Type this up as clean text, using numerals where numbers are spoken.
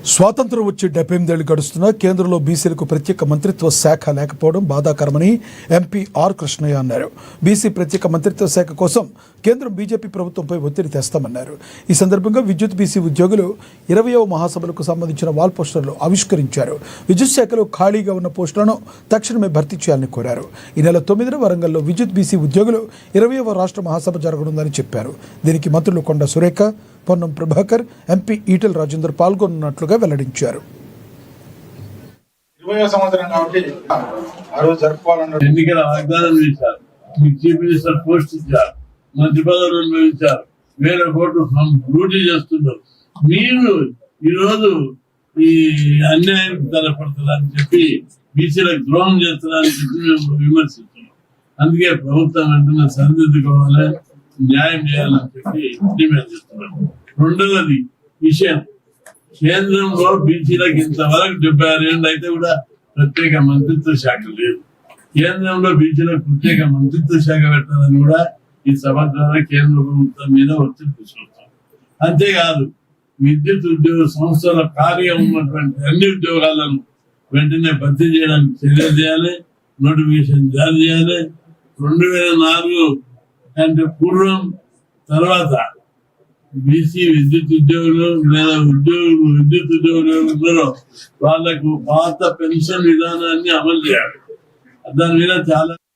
స్వాతంత్రం వచ్చి 78 ఏళ్లు గడుస్తున్నా కేంద్రంలో బీసీలకు ప్రత్యేక మంత్రిత్వ శాఖ లేకపోవడం బాధాకరమని ఎంపీ ఆర్ కృష్ణయ్య అన్నారు. బీసీ ప్రత్యేక మంత్రిత్వ శాఖ కోసం కేంద్రం బీజేపీ ప్రభుత్వంపై ఒత్తిడి తెస్తామన్నారు. ఈ సందర్భంగా విద్యుత్ బీసీ ఉద్యోగులు 20వ మహాసభలకు సంబంధించిన వాల్ పోస్టర్లు ఆవిష్కరించారు. విద్యుత్ శాఖలో ఖాళీగా ఉన్న పోస్టులను తక్షణమే భర్తీ చేయాలని కోరారు. ఈ నెల 9న వరంగల్లో విద్యుత్ బీసీ ఉద్యోగులు 20వ రాష్ట్ర మహాసభ జరగనుందని చెప్పారు. దీనికి మంత్రులు కొండ సురేఖ, పొన్నం ప్రభాకర్, ఎంపీ ఈటెల రాజేందర్ పాల్గొన్నట్లుగా వెల్లడించారు. 20వ సంవత్సరం కాబట్టి ఆ రోజు జరుపుకోవాలన్న ఎన్నికల వాగ్దానం చేశారు. మీకు చీఫ్ మినిస్టర్ పోస్ట్ ఇచ్చారు, మంత్రి పదవులు అనుభవించారు, 1000 కోట్లు డ్యూటీ చేస్తున్నారు. మీరు ఈరోజు ఈ అన్యాయం తలపడుతుందని చెప్పి బీసీలకు ద్రోహం చేస్తున్నారని చెప్పి మేము విమర్శిస్తున్నాం. అందుకే ప్రభుత్వం వెంటనే సరిదిద్దుకోవాలి, న్యాయం చేయాలని చెప్పి డిమాండ్ చేస్తున్నాం. రెండవది విషయం, కేంద్రంలో బీసీలకు ఇంతవరకు 76 ఏళ్ళు అయితే కూడా ప్రత్యేక మంత్రిత్వ శాఖ లేదు. కేంద్రంలో బీసీలకు ప్రత్యేక మంత్రిత్వ శాఖ పెట్టాలని కూడా ఈ సభ ద్వారా కేంద్ర ప్రభుత్వం మీద ఒత్తిడి తీసుకొస్తాం. అంతేకాదు, విద్యుత్ ఉద్యోగ సంస్థల కార్యం ఉన్నటువంటి అన్ని ఉద్యోగాలను వెంటనే భర్తీ చేయడానికి చర్యలు చేయాలి, నోటిఫికేషన్ జారీ చేయాలి. 2004 అంటే పూర్వం తర్వాత బీసీ విద్యుత్ ఉద్యోగులు లేదా విద్యుత్ ఉద్యోగులు ఉన్నారో వాళ్లకు పాత పెన్షన్ విధానాన్ని అమలు చేయాలి. దాని మీద చాలా